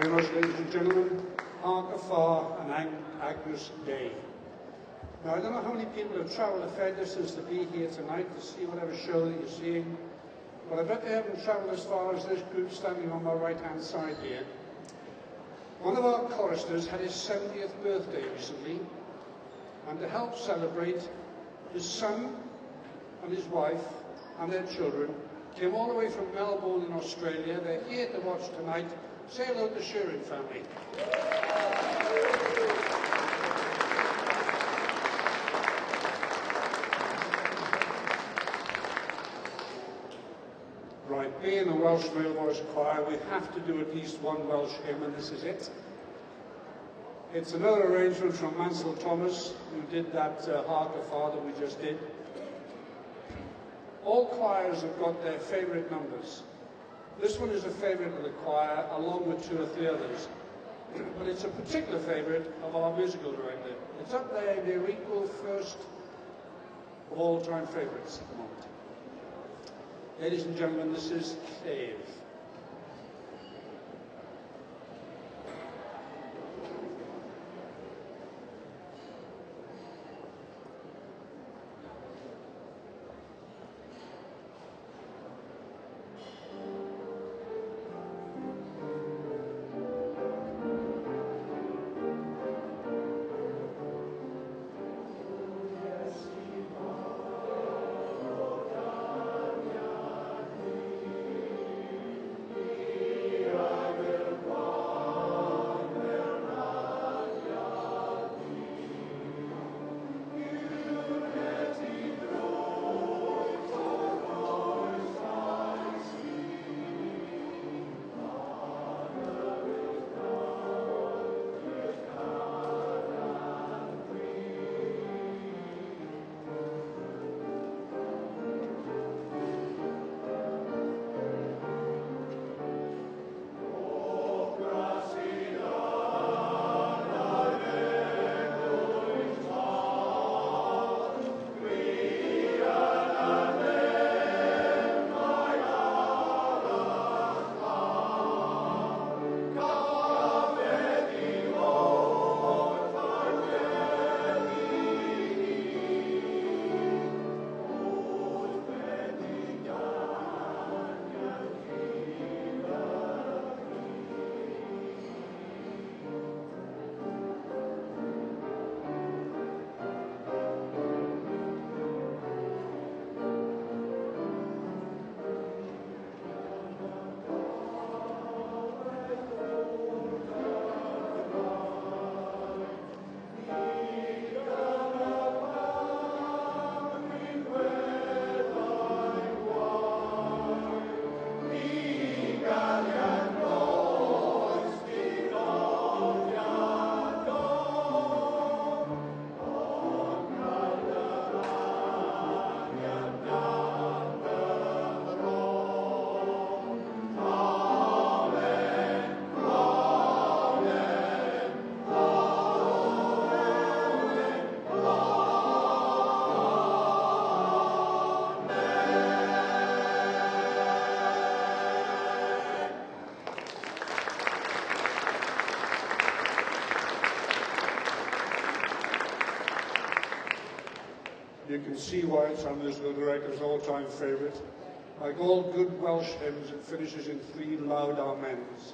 very much, ladies and gentlemen. Hark afar and Agnus Dei. Now, I don't know how many people have travelled a fair distance to be here tonight to see whatever show that you're seeing, but I bet they haven't travelled as far as this group standing on my right-hand side here. One of our choristers had his 70th birthday recently, and to help celebrate, his son and his wife and their children came all the way from Melbourne in Australia. They're here to watch tonight. Say hello to Sheeran family. Right, being a Welsh male voice choir, we have to do at least one Welsh hymn, and this is it. It's another arrangement from Mansell Thomas, who did that Hark Afar that we just did. All choirs have got their favourite numbers. This one is a favourite of the choir, along with 2 or 3 others. But it's a particular favourite of our musical director. It's up there near equal first of all-time favourites at the moment. Ladies and gentlemen, this is Cave. You can see why it's our musical director's all-time favourite. Like all good Welsh hymns, it finishes in 3 loud amens.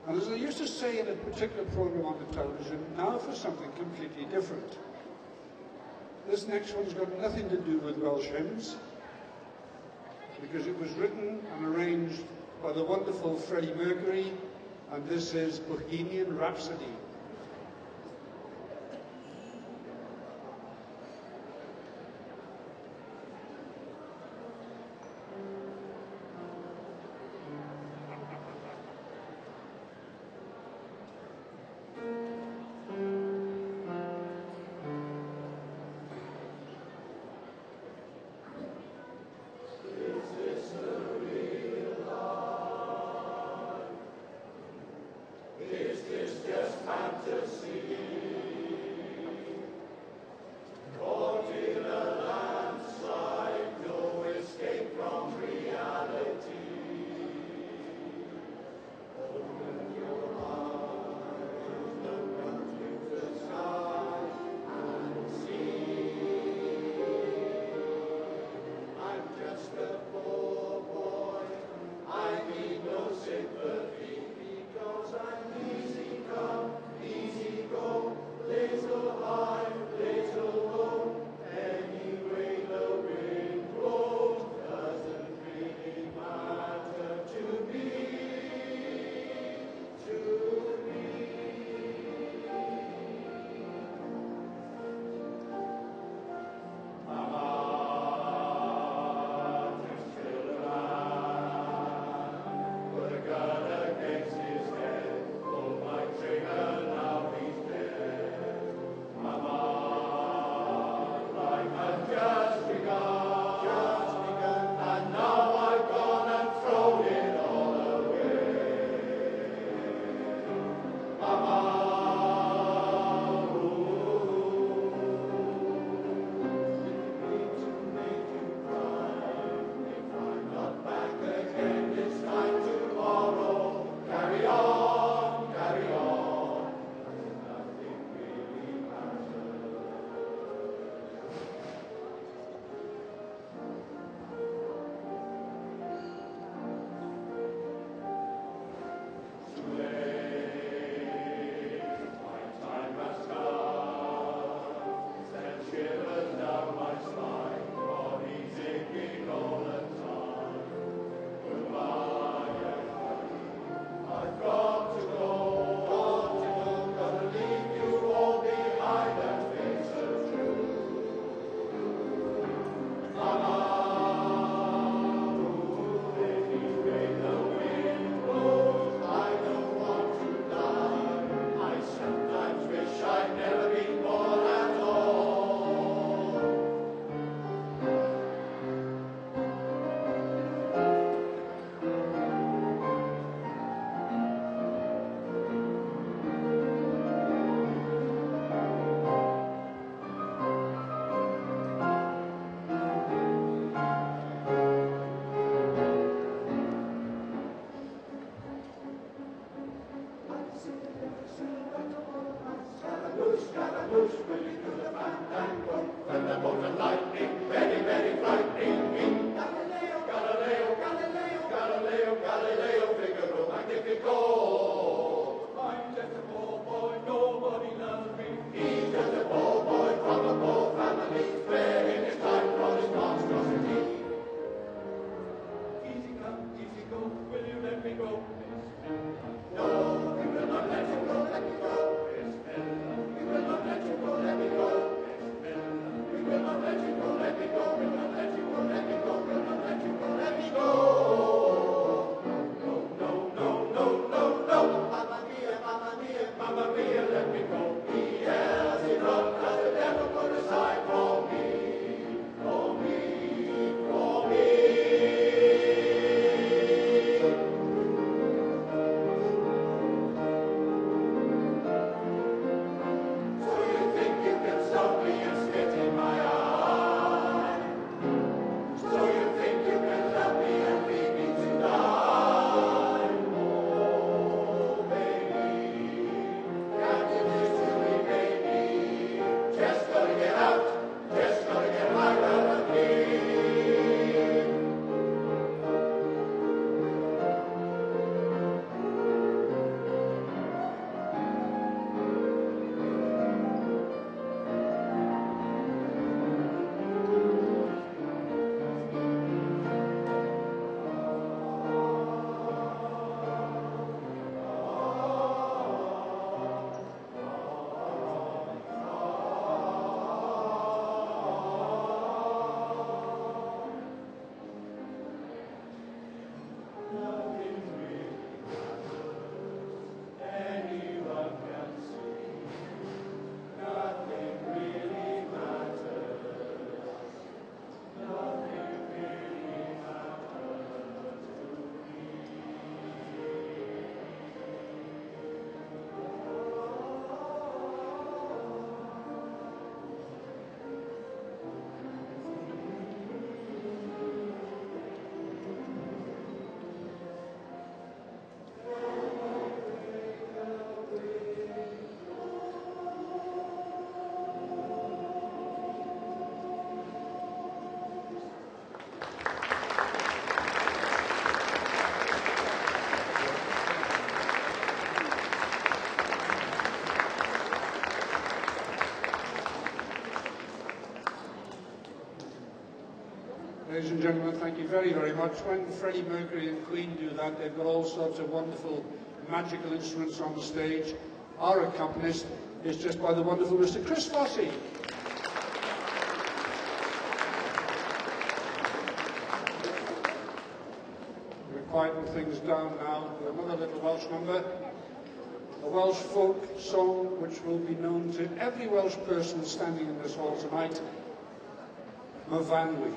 And as I used to say in a particular programme on the television, now for something completely different. This next one's got nothing to do with Welsh hymns, because it was written and arranged by the wonderful Freddie Mercury, and this is Bohemian Rhapsody. Is this just my Ladies and gentlemen, thank you very, very much. When Freddie Mercury and Queen do that, they've got all sorts of wonderful magical instruments on the stage. Our accompanist is just by the wonderful Mr. Chris Fossey. We're quieting things down now with another little Welsh number. A Welsh folk song which will be known to every Welsh person standing in this hall tonight, Myfanwy.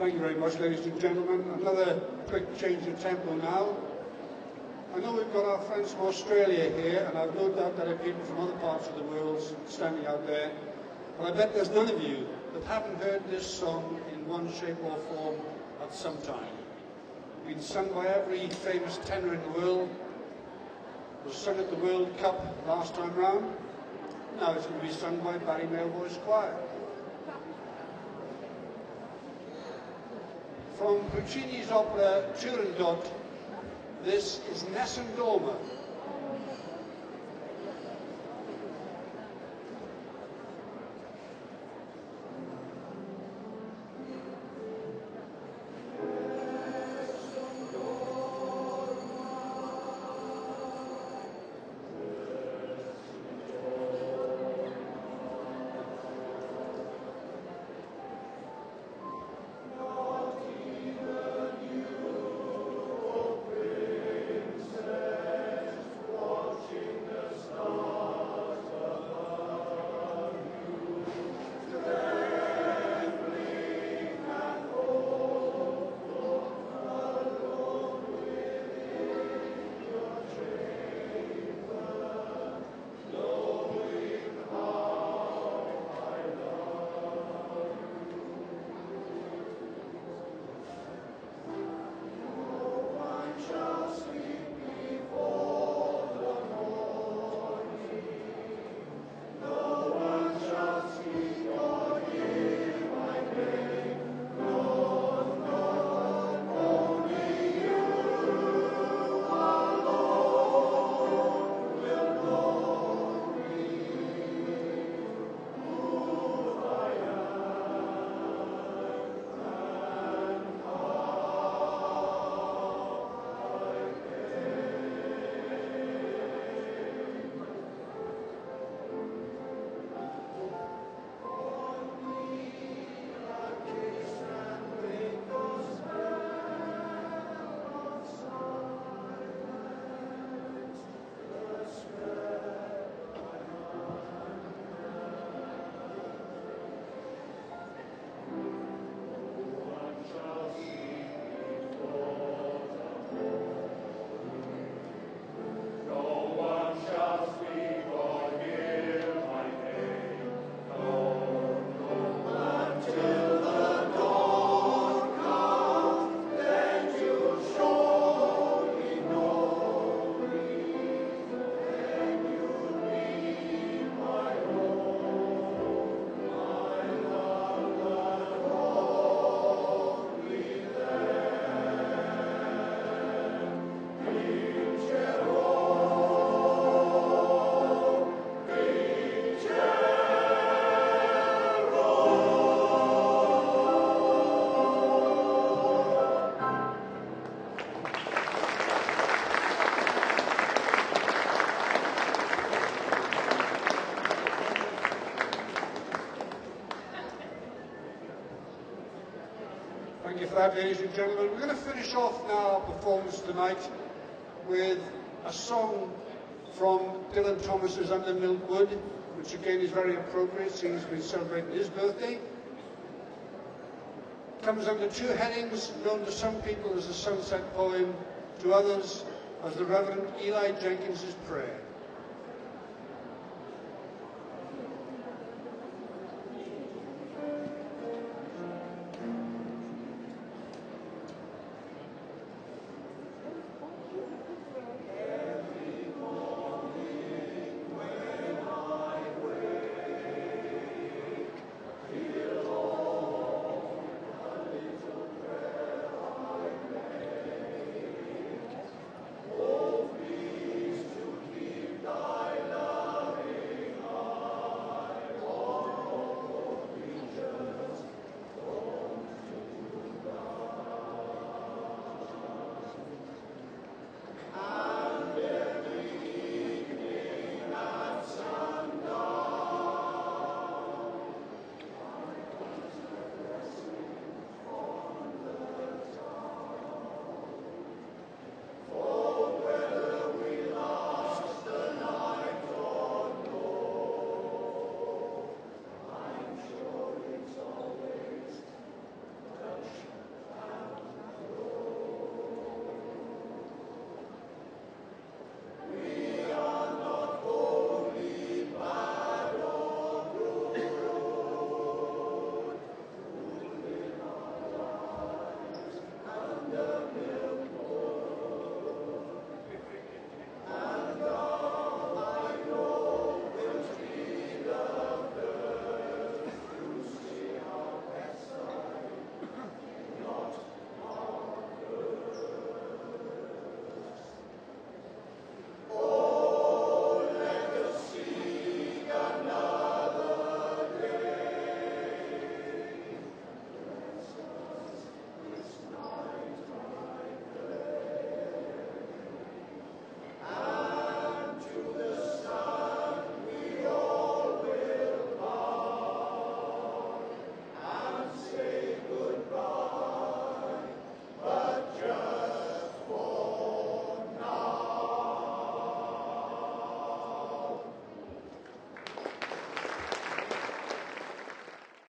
Thank you very much, ladies and gentlemen. Another quick change of tempo now. I know we've got our friends from Australia here, and I've no doubt there are people from other parts of the world standing out there, but I bet there's none of you that haven't heard this song in one shape or form at some time. It's been sung by every famous tenor in the world. It was sung at the World Cup last time round. Now it's going to be sung by Barry Male Voice Choir. From Puccini's opera Turandot, this is Nessun Dorma. Thank you for that, ladies and gentlemen. We're going to finish off now our performance tonight with a song from Dylan Thomas's Under Milkwood, which again is very appropriate, seeing he's been celebrating his birthday. Comes under two headings, known to some people as a sunset poem, to others as the Reverend Eli Jenkins's Prayer.